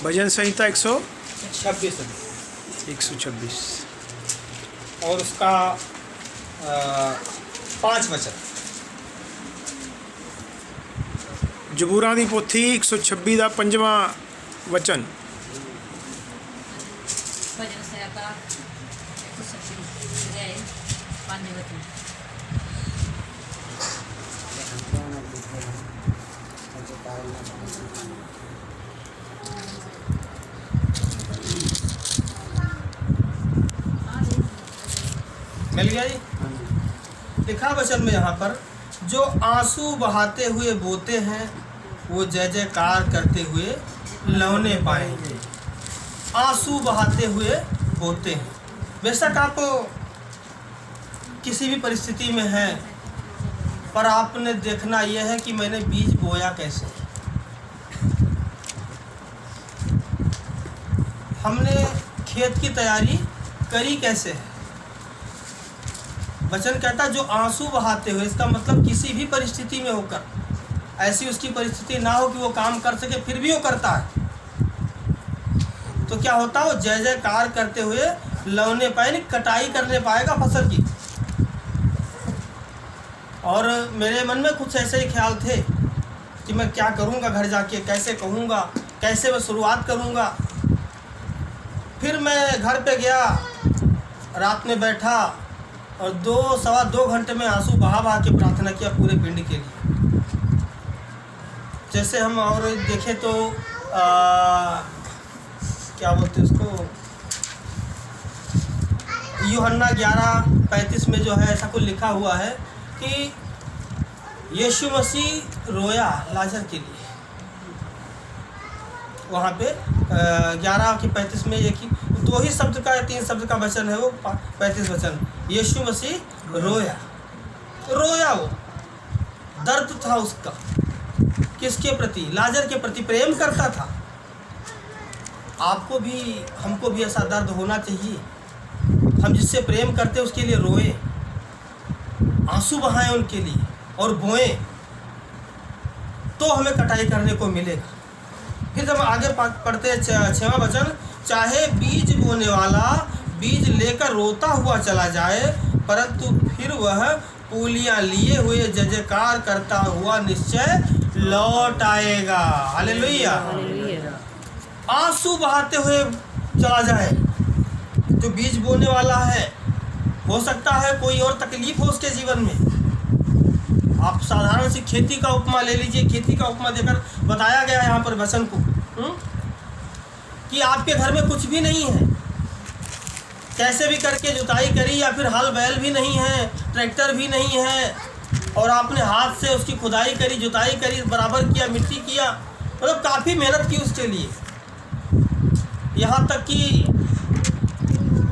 भजन संहिता 126 126 और उसका 5 वचन। जबूरां दी पोथी 126 ਦਾ 5ਵਾਂ वचन। भजन संहिता 126 अध्याय 5 वचन। मिल गया जी। लिखा वचन में यहाँ पर, जो आंसू बहाते हुए बोते हैं वो जय जयकार करते हुए लौने पाएंगे। आंसू बहाते हुए बोते हैं। बेशक आप किसी भी परिस्थिति में हैं, पर आपने देखना यह है कि मैंने बीज बोया कैसे, हमने खेत की तैयारी करी कैसे है। वचन कहता है जो आंसू बहाते हुए, इसका मतलब किसी भी परिस्थिति में होकर, ऐसी उसकी परिस्थिति ना हो कि वो काम कर सके फिर भी वो करता है, तो क्या होता है, वो जय जयकार करते हुए लौने पाए, कटाई करने पाएगा फसल की। और मेरे मन में कुछ ऐसे ही ख्याल थे कि मैं क्या करूँगा, घर जाके कैसे कहूँगा, कैसे मैं शुरुआत करूँगा। फिर मैं घर पे गया, रात में बैठा और 2-2.25 घंटे में आंसू बहा बहा के प्रार्थना किया पूरे पिंड के लिए। जैसे हम और देखें तो क्या बोलते उसको, यूहन्ना 11:35 में जो है ऐसा कुछ लिखा हुआ है कि यीशु मसीह रोया लाजर के लिए। वहाँ पे 11:35 में एक ही 2 ही शब्द का 3 शब्द का वचन है, वो 35 वचन। यीशु मसीह रोया, रोया, वो दर्द था उसका। किसके प्रति? लाजर के प्रति प्रेम करता था। आपको भी हमको भी ऐसा दर्द होना चाहिए, हम जिससे प्रेम करते उसके लिए रोए, आंसू बहाएं उनके लिए और बोएं, तो हमें कटाई करने को मिलेगा। फिर जब आगे पढ़ते हैं 6वां वचन, चाहे बीज बोने वाला बीज लेकर रोता हुआ चला जाए, परंतु फिर वह पूलियां लिए हुए जय जयकार करता हुआ निश्चय लौट आएगा। हालेलुया। आंसू बहाते हुए चला जाए। जो बीज बोने वाला है, हो सकता है कोई और तकलीफ हो उसके जीवन में। आप साधारण सी खेती का उपमा ले लीजिए। खेती का उपमा देकर बताया गया है यहाँ पर वचन को, कि आपके घर में कुछ भी नहीं है, कैसे भी करके जुताई करी, या फिर हल बैल भी नहीं है, ट्रैक्टर भी नहीं है, और आपने हाथ से उसकी खुदाई करी, जुताई करी, बराबर किया, मिट्टी किया, मतलब काफ़ी मेहनत की उसके लिए। यहाँ तक कि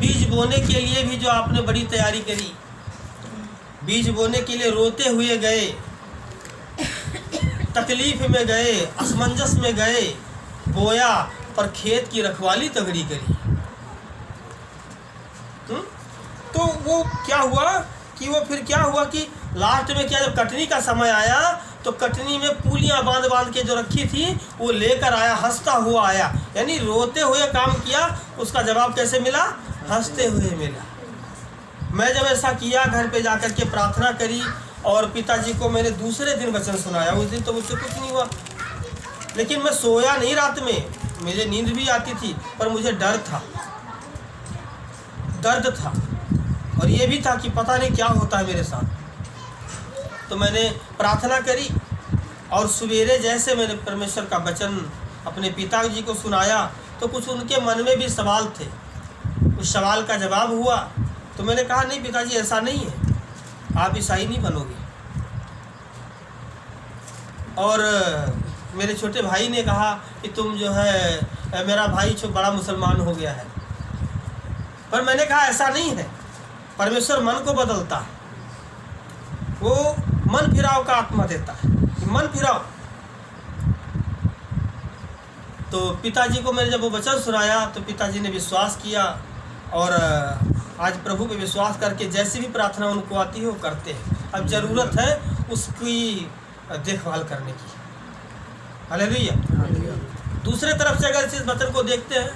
बीज बोने के लिए भी जो आपने बड़ी तैयारी करी, बीज बोने के लिए रोते हुए गए, तकलीफ में गए, असमंजस में गए, बोया, पर खेत की रखवाली तगड़ी करी। तो वो क्या हुआ कि वो फिर क्या हुआ कि लास्ट में क्या, जब कटनी का समय आया तो कटनी में पूलियां बांध बांध के जो रखी थी वो लेकर आया, हंसता हुआ आया। यानी रोते हुए काम किया, उसका जवाब कैसे मिला? हंसते हुए मिला। मैं जब ऐसा किया, घर पे जाकर के प्रार्थना करी और पिताजी को मैंने दूसरे दिन वचन सुनाया। उस दिन तो मुझसे कुछ नहीं हुआ, लेकिन मैं सोया नहीं रात में, मुझे नींद भी आती थी, पर मुझे डर था, दर्द था, और ये भी था कि पता नहीं क्या होता है मेरे साथ। तो मैंने प्रार्थना करी और सवेरे जैसे मैंने परमेश्वर का वचन अपने पिताजी को सुनाया, तो कुछ उनके मन में भी सवाल थे। उस सवाल का जवाब हुआ तो मैंने कहा, नहीं पिताजी, ऐसा नहीं है, आप ईसाई नहीं बनोगे। और मेरे छोटे भाई ने कहा कि तुम जो है, मेरा भाई बड़ा मुसलमान हो गया है। पर मैंने कहा ऐसा नहीं है, परमेश्वर मन को बदलता है, वो मन फिराव का आत्मा देता है, मन फिराव। तो पिताजी को मैंने जब वो वचन सुनाया तो पिताजी ने विश्वास किया, और आज प्रभु पे विश्वास करके जैसी भी प्रार्थना उनको आती है वो करते हैं। अब ज़रूरत है उसकी देखभाल करने की। हालेलुया। दूसरे तरफ से अगर इस वचन को देखते हैं,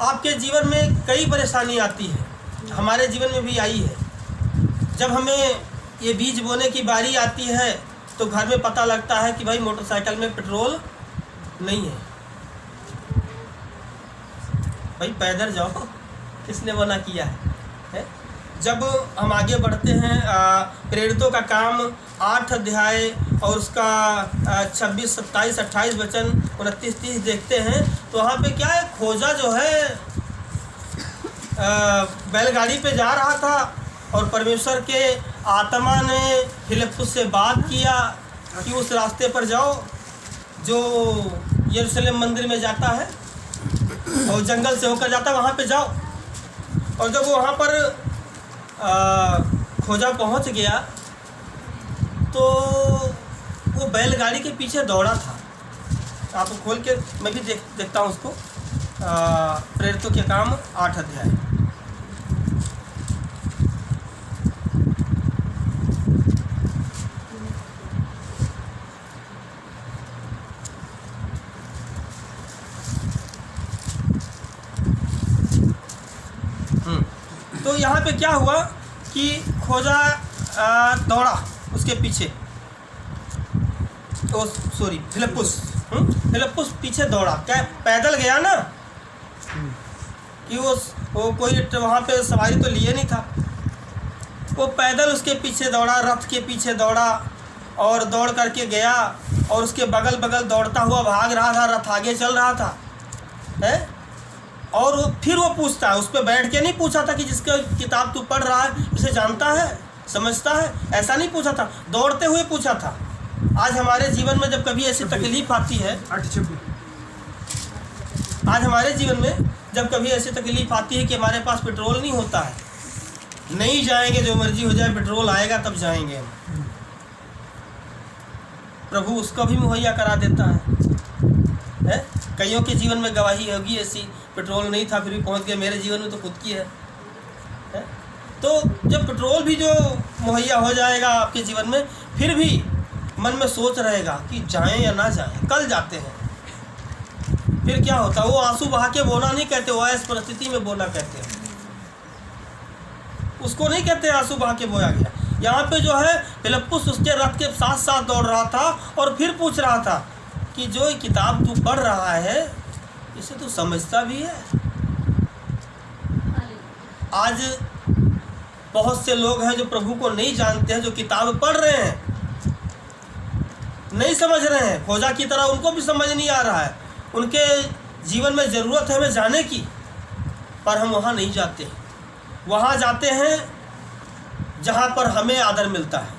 आपके जीवन में कई परेशानी आती है, हमारे जीवन में भी आई है। जब हमें ये बीज बोने की बारी आती है तो घर में पता लगता है कि भाई मोटरसाइकिल में पेट्रोल नहीं है। भाई पैदल जाओ, किसने मना किया है? जब हम आगे बढ़ते हैं, प्रेरितों का काम 8 अध्याय और उसका 26, 27, 28 वचन 29, 30 देखते हैं तो वहाँ पे क्या है, खोजा जो है बैलगाड़ी पे जा रहा था और परमेश्वर के आत्मा ने फिलिप्पुस से बात किया कि उस रास्ते पर जाओ जो यरूशलेम मंदिर में जाता है और जंगल से होकर जाता है, वहाँ पे जाओ। और जब वो वहाँ पर खोजा पहुँच गया तो वो बैलगाड़ी के पीछे दौड़ा था। आप खोल के मैं भी देखता हूँ उसको। प्रेरितों के काम 8 अध्याय। तो यहाँ पे क्या हुआ कि खोजा दौड़ा उसके पीछे, ओ सॉरी फिलिप्पुस पीछे दौड़ा। क्या पैदल गया ना कि वो कोई वहाँ पे सवारी तो लिए नहीं था, वो पैदल उसके पीछे दौड़ा, रथ के पीछे दौड़ा और दौड़ करके गया और उसके बगल बगल दौड़ता हुआ भाग रहा था, रथ आगे चल रहा था है। और फिर वो पूछता है, उस पर बैठ के नहीं पूछा था कि जिसका किताब तू पढ़ रहा है उसे जानता है, समझता है, ऐसा नहीं पूछा था, दौड़ते हुए पूछा था। आज हमारे जीवन में जब कभी ऐसी तकलीफ आती है, आज हमारे जीवन में जब कभी ऐसी तकलीफ आती है कि हमारे पास पेट्रोल नहीं होता है, नहीं जाएंगे, जो मर्जी हो जाए, पेट्रोल आएगा तब जाएंगे हम, प्रभु उसको भी मुहैया करा देता है। कईयों के जीवन में गवाही होगी ऐसी, पेट्रोल नहीं था फिर भी पहुंच गए। मेरे जीवन में तो खुद की है। तो जब पेट्रोल भी जो मुहैया हो जाएगा आपके जीवन में, फिर भी मन में सोच रहेगा कि जाएं या ना जाएं, कल जाते हैं। फिर क्या होता है, वो आंसू बहा के बोना नहीं कहते, वो ऐसी परिस्थिति में बोना कहते हैं, उसको नहीं कहते आंसू बहा के बोया गया। यहाँ पे जो है फिलिप्पुस उसके रथ के साथ साथ दौड़ रहा था और फिर पूछ रहा था कि जो किताब तू पढ़ रहा है इसे तू समझता भी है। आज बहुत से लोग हैं जो प्रभु को नहीं जानते हैं, जो किताब पढ़ रहे हैं, नहीं समझ रहे हैं, खोजा की तरह उनको भी समझ नहीं आ रहा है। उनके जीवन में ज़रूरत है हमें जाने की, पर हम वहाँ नहीं जाते। वहाँ जाते हैं जहाँ पर हमें आदर मिलता है,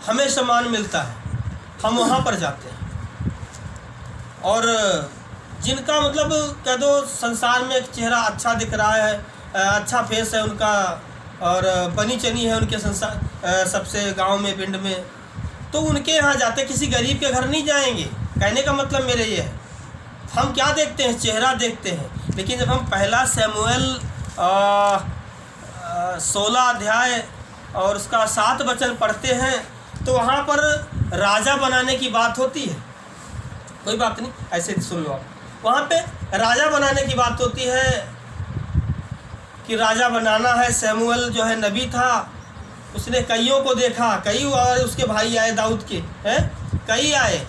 हमें सम्मान मिलता है, हम वहाँ पर जाते हैं। और जिनका मतलब कह दो संसार में एक चेहरा अच्छा दिख रहा है, अच्छा फेस है उनका और बनी चनी है उनके संसार सबसे गांव में, पिंड में, तो उनके यहाँ जाते, किसी गरीब के घर नहीं जाएंगे। कहने का मतलब मेरे ये है, हम क्या देखते हैं, चेहरा देखते हैं। लेकिन जब हम पहला शमूएल 16 अध्याय और उसका 7 वचन पढ़ते हैं तो वहाँ पर राजा बनाने की बात होती है। कोई बात नहीं, ऐसे सुन लो आप। वहाँ पे राजा बनाने की बात होती है कि राजा बनाना है। शमूएल जो है नबी था, उसने कईयों को देखा, कई और उसके भाई आए दाऊद के, हैं कई आए,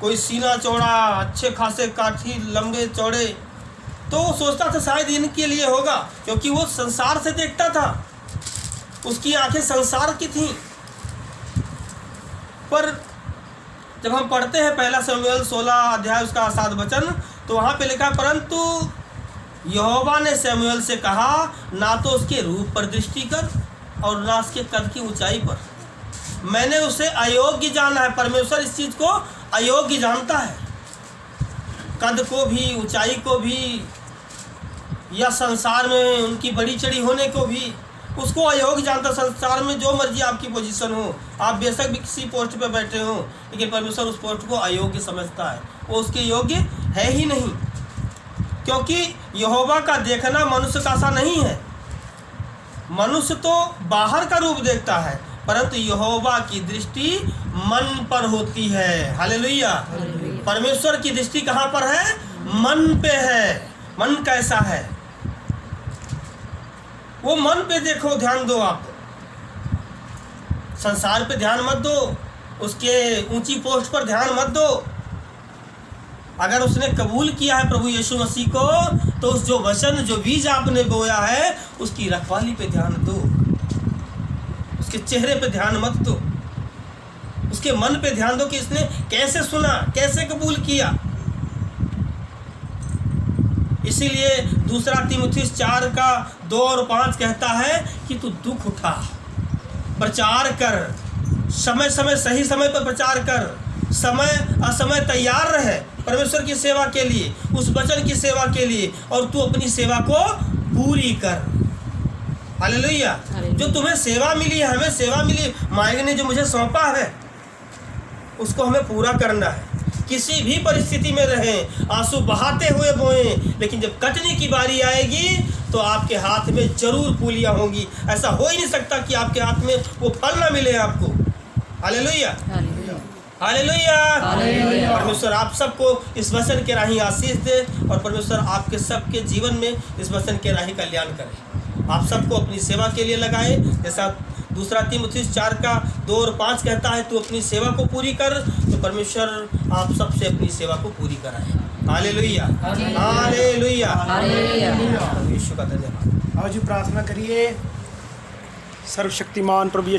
कोई सीना चौड़ा, अच्छे खासे काठी लंबे चौड़े, तो वो सोचता था शायद इनके लिए होगा, क्योंकि वो संसार से देखता था, उसकी आंखें संसार की थीं। पर जब हम पढ़ते हैं पहला शमूएल 16 अध्याय उसका 7 वचन, तो वहाँ पे लिखा, परंतु यहोवा ने शमूएल से कहा, ना तो उसके रूप पर दृष्टि कर और ना उसके कद की ऊंचाई पर, मैंने उसे अयोग्य जाना है। परमेश्वर इस चीज़ को अयोग्य जानता है, कद को भी, ऊंचाई को भी, या संसार में उनकी बड़ी चढ़ी होने को भी, उसको अयोग्य जानता। संसार में जो मर्जी आपकी पोजीशन हो, आप बेशक भी किसी पोस्ट पे बैठे हो, लेकिन परमेश्वर उस पोस्ट को अयोग्य समझता है, वो उसके योग्य है ही नहीं। क्योंकि यहोवा का देखना मनुष्य का सा नहीं है। मनुष्य तो बाहर का रूप देखता है, परंतु यहोवा की दृष्टि मन पर होती है। हालेलुया। परमेश्वर की दृष्टि कहाँ पर है? मन पे है। मन कैसा है वो मन पे देखो, ध्यान दो। आप संसार पे ध्यान मत दो, उसके ऊंची पोस्ट पर ध्यान मत दो। अगर उसने कबूल किया है प्रभु यीशु मसीह को, तो उस जो वचन, जो बीज आपने बोया है, उसकी रखवाली पे ध्यान दो। उसके चेहरे पे ध्यान मत दो, उसके मन पे ध्यान दो कि इसने कैसे सुना, कैसे कबूल किया। इसीलिए दूसरा तीमुथियुस 4 का 2 और 5 कहता है कि तू दुख उठा, प्रचार कर, समय समय सही समय पर प्रचार कर, समय असमय तैयार रहे परमेश्वर की सेवा के लिए, उस वचन की सेवा के लिए, और तू अपनी सेवा को पूरी कर। हालेलुया। जो तुम्हें सेवा मिली है, हमें सेवा मिली, मालिक ने जो मुझे सौंपा है, उसको हमें पूरा करना है। किसी भी परिस्थिति में रहें, आंसू बहाते हुए बोएं, लेकिन जब कटने की बारी आएगी तो आपके हाथ में जरूर फूलियां होंगी। ऐसा हो ही नहीं सकता कि आपके हाथ में वो फल ना मिले आपको। Hallelujah, hallelujah. परमेश्वर आप सबको इस वचन के राही आशीष दे, और परमेश्वर आपके सबके जीवन में इस वचन के राही कल्याण करे। आप सबको अपनी सेवा के लिए लगाए, जैसा दूसरा तीमुथियुस 4 का 2 और 5 कहता है, तू अपनी सेवा को पूरी कर, तो परमेश्वर आप सबसे अपनी सेवा को पूरी कराए। हालेलुया, हालेलुया, यीशु का धन्यवाद। आज प्रार्थना करिए। सर्वशक्तिमान प्रभु